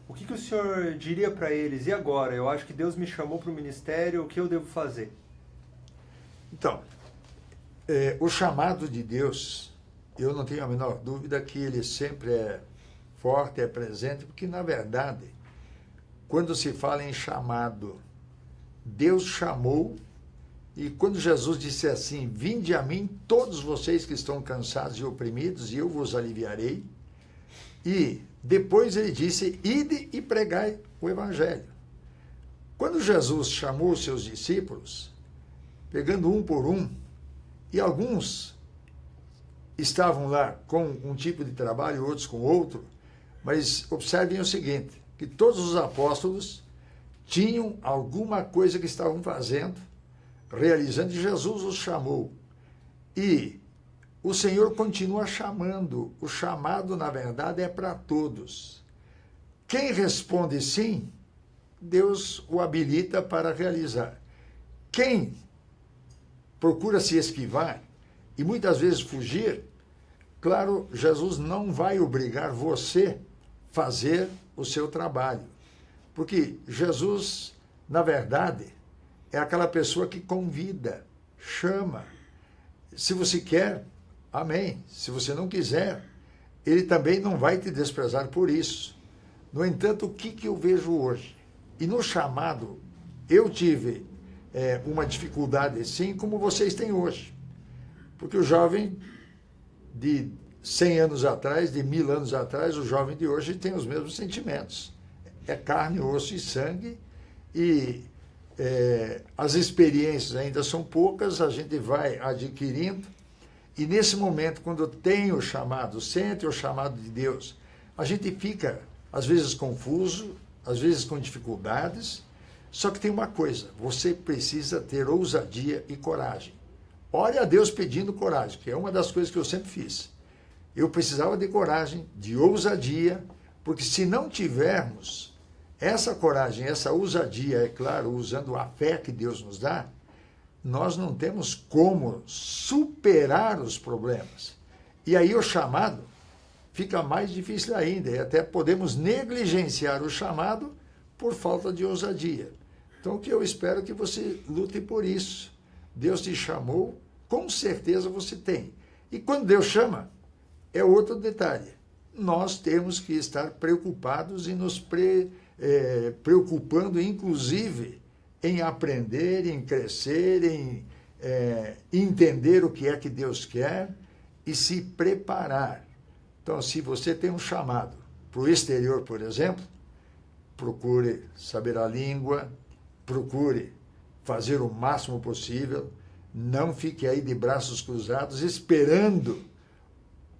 O que o senhor diria para eles? E agora? Eu acho que Deus me chamou para o ministério, o que eu devo fazer? Então, o chamado de Deus, eu não tenho a menor dúvida que ele sempre é forte, é presente, porque, na verdade, quando se fala em chamado, Deus chamou, e quando Jesus disse assim, vinde a mim todos vocês que estão cansados e oprimidos, e eu vos aliviarei, e depois ele disse, ide e pregai o evangelho. Quando Jesus chamou os seus discípulos, pegando um por um, e alguns estavam lá com um tipo de trabalho, outros com outro, mas observem o seguinte, que todos os apóstolos tinham alguma coisa que estavam fazendo, realizando, e Jesus os chamou. E o Senhor continua chamando. O chamado, na verdade, é para todos. Quem responde sim, Deus o habilita para realizar. Quem procura se esquivar e muitas vezes fugir, claro, Jesus não vai obrigar você a fazer o seu trabalho. Porque Jesus, na verdade, é aquela pessoa que convida, chama. Se você quer, amém. Se você não quiser, ele também não vai te desprezar por isso. No entanto, o que eu vejo hoje? E no chamado, eu tive uma dificuldade, sim, como vocês têm hoje. Porque o jovem de 100 anos atrás, de 1000 anos atrás, o jovem de hoje tem os mesmos sentimentos. É carne, osso e sangue, e as experiências ainda são poucas, a gente vai adquirindo, e nesse momento, quando tem o chamado, sente o chamado de Deus, a gente fica, às vezes, confuso, às vezes com dificuldades, só que tem uma coisa, você precisa ter ousadia e coragem. Ore a Deus pedindo coragem, que é uma das coisas que eu sempre fiz. Eu precisava de coragem, de ousadia, porque se não tivermos essa coragem, essa ousadia, é claro, usando a fé que Deus nos dá, nós não temos como superar os problemas. E aí o chamado fica mais difícil ainda, e até podemos negligenciar o chamado por falta de ousadia. Então, o que eu espero é que você lute por isso. Deus te chamou, com certeza você tem. E quando Deus chama, é outro detalhe. Nós temos que estar preocupados e nos preocupando, inclusive, em aprender, em crescer, em entender o que é que Deus quer e se preparar. Então, se você tem um chamado para o exterior, por exemplo, procure saber a língua, procure fazer o máximo possível, não fique aí de braços cruzados esperando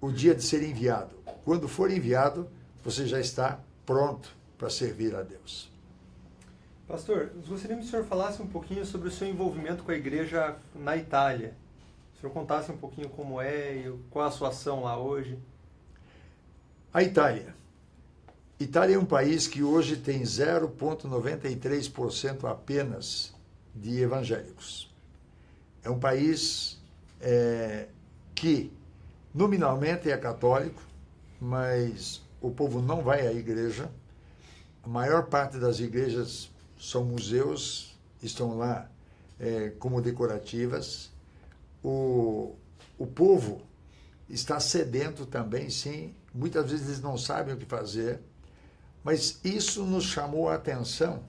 o dia de ser enviado. Quando for enviado, você já está pronto para servir a Deus. Pastor, gostaríamos que o senhor falasse um pouquinho sobre o seu envolvimento com a igreja na Itália. O senhor contasse um pouquinho como é e qual a sua ação lá hoje. A Itália. Itália é um país que hoje tem 0,93% apenas de evangélicos. É um país que nominalmente é católico, mas o povo não vai à igreja. A maior parte das igrejas são museus, estão lá como decorativas. O povo está sedento também, sim. Muitas vezes eles não sabem o que fazer, mas isso nos chamou a atenção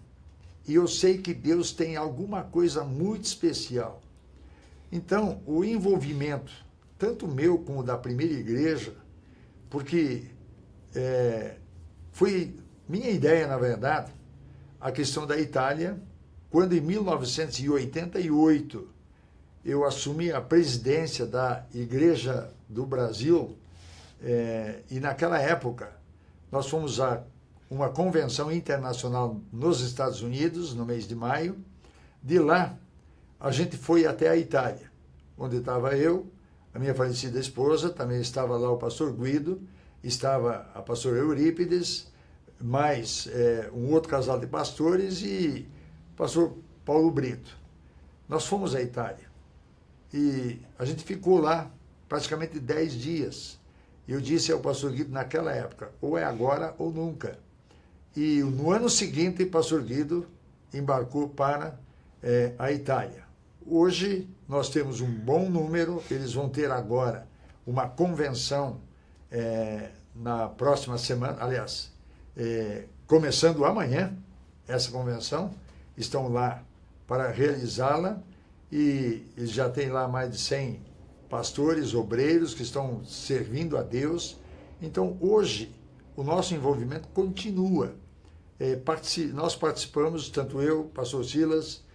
e eu sei que Deus tem alguma coisa muito especial. Então, o envolvimento, tanto meu como da primeira igreja, porque foi minha ideia, na verdade, a questão da Itália, quando em 1988 eu assumi a presidência da Igreja do Brasil, e naquela época nós fomos a uma convenção internacional nos Estados Unidos, no mês de maio. De lá, a gente foi até a Itália, onde estava eu, a minha falecida esposa, também estava lá o pastor Guido, estava a pastora Eurípides, mais um outro casal de pastores e o pastor Paulo Brito. Nós fomos à Itália e a gente ficou lá praticamente 10 dias. Eu disse ao pastor Guido naquela época, ou é agora ou nunca. E no ano seguinte, o pastor Guido embarcou para a Itália. Hoje nós temos um bom número, eles vão ter agora uma convenção na próxima semana, aliás, começando amanhã, essa convenção, estão lá para realizá-la e eles já têm lá mais de 100 pastores, obreiros que estão servindo a Deus. Então, hoje, o nosso envolvimento continua. Nós participamos, tanto eu, pastor Silas,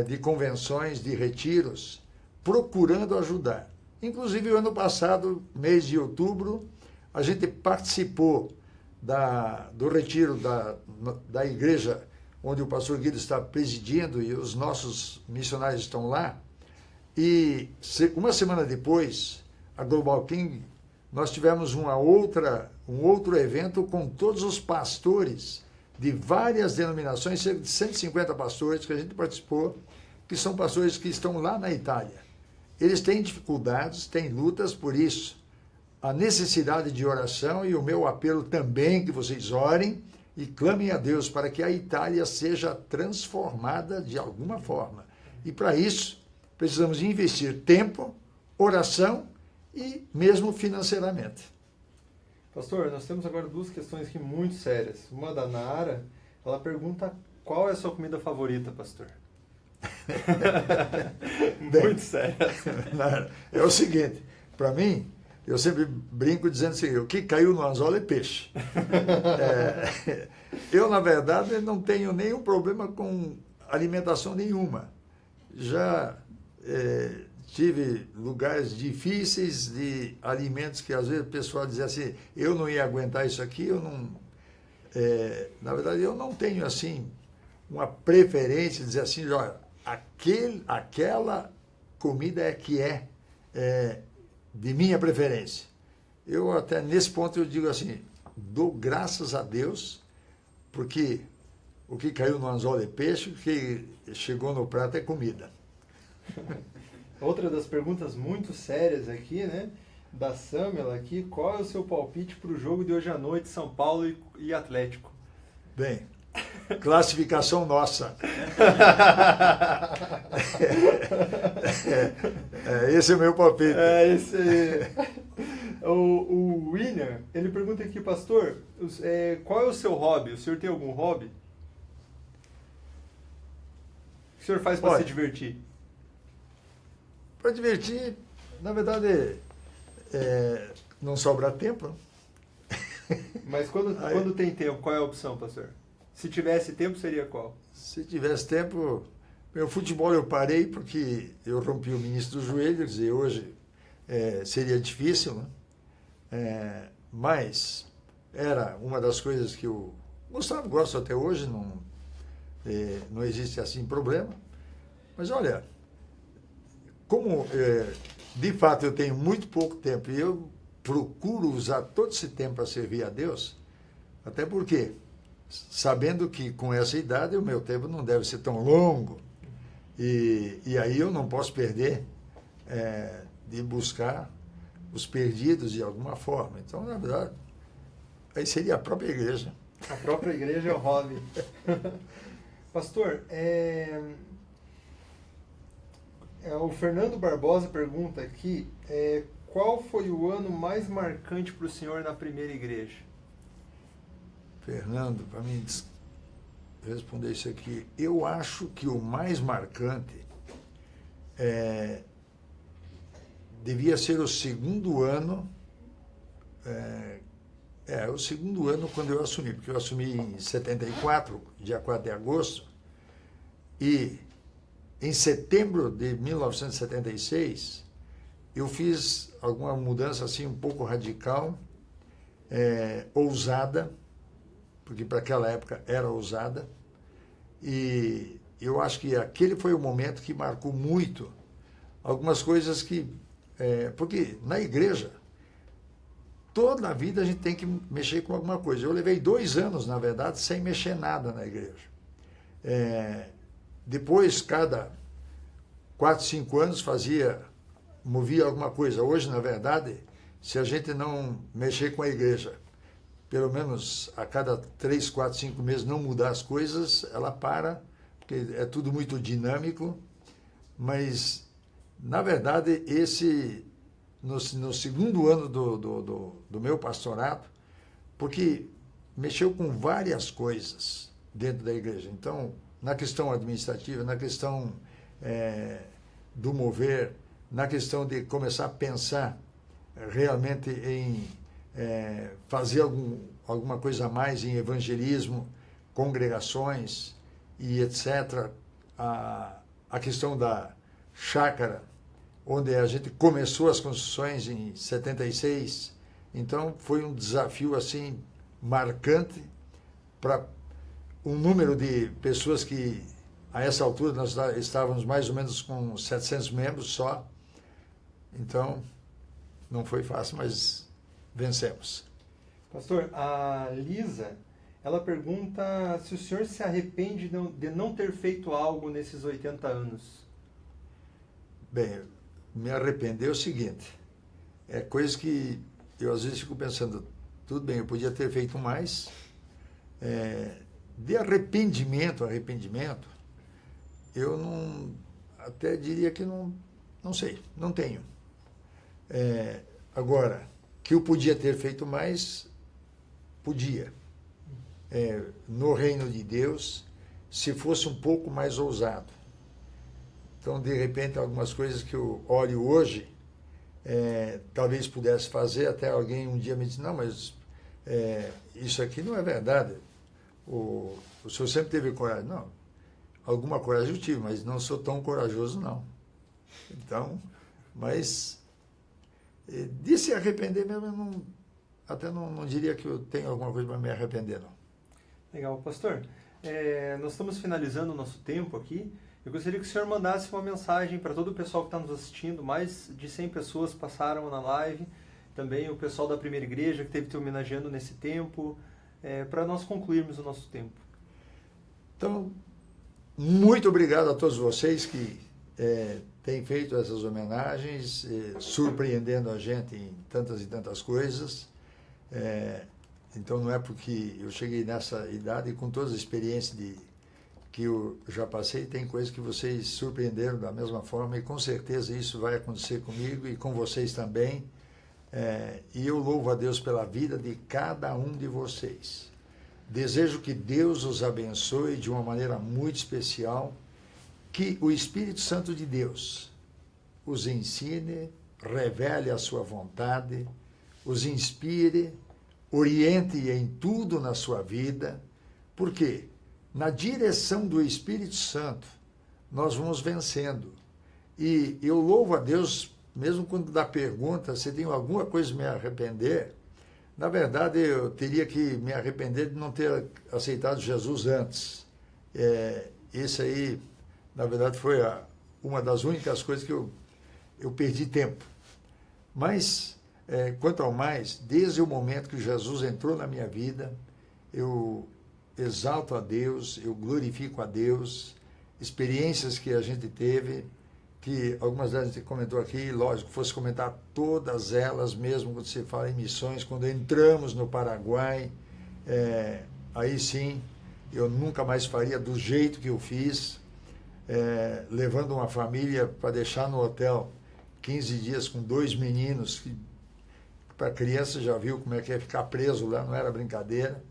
de convenções, de retiros, procurando ajudar. Inclusive, o ano passado, mês de outubro, a gente participou do retiro da igreja onde o pastor Guido está presidindo e os nossos missionários estão lá. E uma semana depois, a Global King, nós tivemos um outro evento com todos os pastores de várias denominações, cerca de 150 pastores que a gente participou, que são pastores que estão lá na Itália. Eles têm dificuldades, têm lutas, por isso a necessidade de oração e o meu apelo também que vocês orem e clamem a Deus para que a Itália seja transformada de alguma forma. E para isso, precisamos investir tempo, oração e mesmo financeiramente. Pastor, nós temos agora duas questões aqui muito sérias. Uma da Nara, ela pergunta qual é a sua comida favorita, pastor? Muito séria. Nara, é o seguinte, para mim, eu sempre brinco dizendo assim, o que caiu no anzol é peixe. Eu, na verdade, não tenho nenhum problema com alimentação nenhuma. Já tive lugares difíceis de alimentos que às vezes o pessoal dizia assim, eu não ia aguentar isso aqui, eu não... na verdade, eu não tenho assim uma preferência de dizer assim, olha, aquela comida é de minha preferência. Eu até nesse ponto eu digo assim, dou graças a Deus, porque o que caiu no anzol é peixe, o que chegou no prato é comida. Outra das perguntas muito sérias aqui, né? Da Samela aqui, qual é o seu palpite para o jogo de hoje à noite, São Paulo e Atlético? Bem, classificação nossa. Esse é o meu palpite. Esse o Winner, ele pergunta aqui, pastor, qual é o seu hobby? O senhor tem algum hobby? O que o senhor faz para se divertir? Para divertir, na verdade, não sobra tempo. Mas quando tem tempo, qual é a opção, pastor? Se tivesse tempo, seria qual? Se tivesse tempo, meu futebol eu parei porque eu rompi o menisco do joelho, quer dizer, hoje seria difícil, né? Mas era uma das coisas que eu gostava, gosto até hoje, não existe assim problema. Mas olha, como de fato eu tenho muito pouco tempo e eu procuro usar todo esse tempo para servir a Deus, até porque, sabendo que com essa idade o meu tempo não deve ser tão longo, e aí eu não posso perder de buscar os perdidos de alguma forma. Então, na verdade, aí seria a própria igreja. A própria igreja é o hobby. Pastor, o Fernando Barbosa pergunta aqui, qual foi o ano mais marcante para o senhor na primeira igreja? Fernando, para mim responder isso aqui, eu acho que o mais marcante devia ser o segundo ano, o segundo ano quando eu assumi, porque eu assumi em 74, dia 4 de agosto, e em setembro de 1976, eu fiz alguma mudança assim um pouco radical, ousada, porque para aquela época era ousada, e eu acho que aquele foi o momento que marcou muito algumas coisas que Porque na igreja, toda a vida a gente tem que mexer com alguma coisa. Eu levei 2 anos, na verdade, sem mexer nada na igreja. Depois, cada 4, 5 anos movia alguma coisa. Hoje, na verdade, se a gente não mexer com a igreja, pelo menos a cada 3, 4, 5 meses não mudar as coisas, ela para, porque é tudo muito dinâmico. Mas, na verdade, no segundo ano do meu pastorado, porque mexeu com várias coisas dentro da igreja. Então, na questão administrativa, na questão do mover, na questão de começar a pensar realmente em fazer alguma coisa a mais em evangelismo, congregações e etc. A questão da chácara, onde a gente começou as construções em 76. Então, foi um desafio assim marcante para um número de pessoas que, a essa altura, nós estávamos mais ou menos com 700 membros só. Então, não foi fácil, mas vencemos. Pastor, a Lisa, ela pergunta se o senhor se arrepende de não ter feito algo nesses 80 anos. Bem, me arrepender é o seguinte, é coisa que eu às vezes fico pensando, tudo bem, eu podia ter feito mais. De arrependimento, eu não, até diria que não sei, não tenho. Agora, que eu podia ter feito mais, podia. No reino de Deus, se fosse um pouco mais ousado. Então, de repente, algumas coisas que eu olho hoje, talvez pudesse fazer, até alguém um dia me disse, não, mas isso aqui não é verdade. O senhor sempre teve coragem. Não, alguma coragem eu tive, mas não sou tão corajoso, não. Então, mas de se arrepender mesmo, eu até não diria que eu tenho alguma coisa para me arrepender, não. Legal, pastor. Nós estamos finalizando o nosso tempo aqui. Eu gostaria que o senhor mandasse uma mensagem para todo o pessoal que está nos assistindo. Mais de 100 pessoas passaram na live. Também o pessoal da Primeira Igreja que esteve te homenageando nesse tempo. Para nós concluirmos o nosso tempo. Então, muito obrigado a todos vocês que têm feito essas homenagens, surpreendendo a gente em tantas e tantas coisas. Então, não é porque eu cheguei nessa idade e com todas as experiências que eu já passei, tem coisas que vocês surpreenderam da mesma forma e com certeza isso vai acontecer comigo e com vocês também. E eu louvo a Deus pela vida de cada um de vocês. Desejo que Deus os abençoe de uma maneira muito especial, que o Espírito Santo de Deus os ensine, revele a sua vontade, os inspire, oriente em tudo na sua vida, porque na direção do Espírito Santo nós vamos vencendo. E eu louvo a Deus, mesmo quando dá pergunta, se tem alguma coisa de me arrepender, na verdade eu teria que me arrepender de não ter aceitado Jesus antes. Esse aí, na verdade, foi uma das únicas coisas que eu perdi tempo. Mas, quanto ao mais, desde o momento que Jesus entrou na minha vida, eu exalto a Deus, eu glorifico a Deus, experiências que a gente teve, que algumas delas a gente comentou aqui, lógico, fosse comentar todas elas, mesmo quando se fala em missões, quando entramos no Paraguai, aí sim, eu nunca mais faria do jeito que eu fiz, levando uma família para deixar no hotel 15 dias com 2 meninos, que para criança já viu como é que é ficar preso lá, não era brincadeira.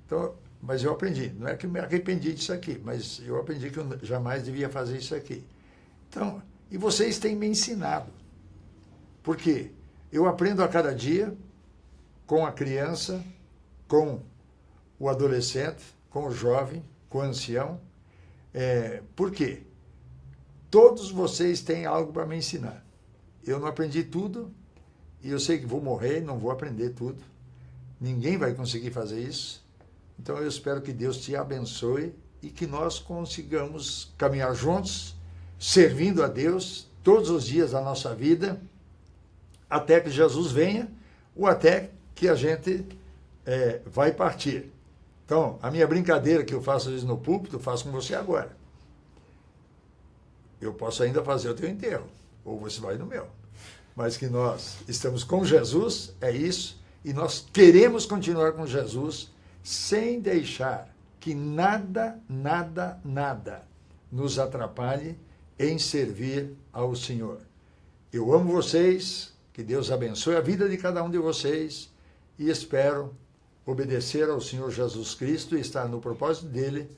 Então, mas eu aprendi, não é que eu me arrependi disso aqui, mas eu aprendi que eu jamais devia fazer isso aqui. Então, e vocês têm me ensinado, porque eu aprendo a cada dia com a criança, com o adolescente, com o jovem, com o ancião. Por quê? Todos vocês têm algo para me ensinar. Eu não aprendi tudo, e eu sei que vou morrer, não vou aprender tudo. Ninguém vai conseguir fazer isso. Então eu espero que Deus te abençoe e que nós consigamos caminhar juntos, servindo a Deus todos os dias da nossa vida até que Jesus venha ou até que a gente vai partir. Então, a minha brincadeira que eu faço às vezes no púlpito, eu faço com você agora. Eu posso ainda fazer o teu enterro, ou você vai no meu. Mas que nós estamos com Jesus, é isso, e nós queremos continuar com Jesus sem deixar que nada nos atrapalhe em servir ao Senhor. Eu amo vocês, que Deus abençoe a vida de cada um de vocês e espero obedecer ao Senhor Jesus Cristo e estar no propósito dele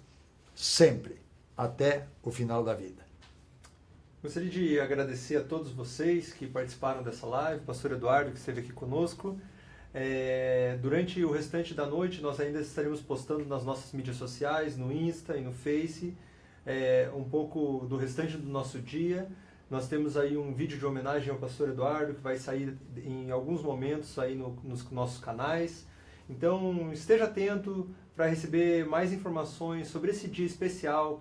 sempre, até o final da vida. Gostaria de agradecer a todos vocês que participaram dessa live, o pastor Eduardo que esteve aqui conosco. Durante o restante da noite nós ainda estaremos postando nas nossas mídias sociais, no Insta e no Face, um pouco do restante do nosso dia. Nós temos aí um vídeo de homenagem ao pastor Eduardo que vai sair em alguns momentos aí nos nossos canais. Então esteja atento para receber mais informações sobre esse dia especial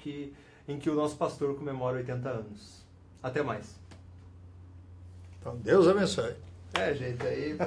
em que o nosso pastor comemora 80 anos. Até mais. Então Deus abençoe. Gente, aí...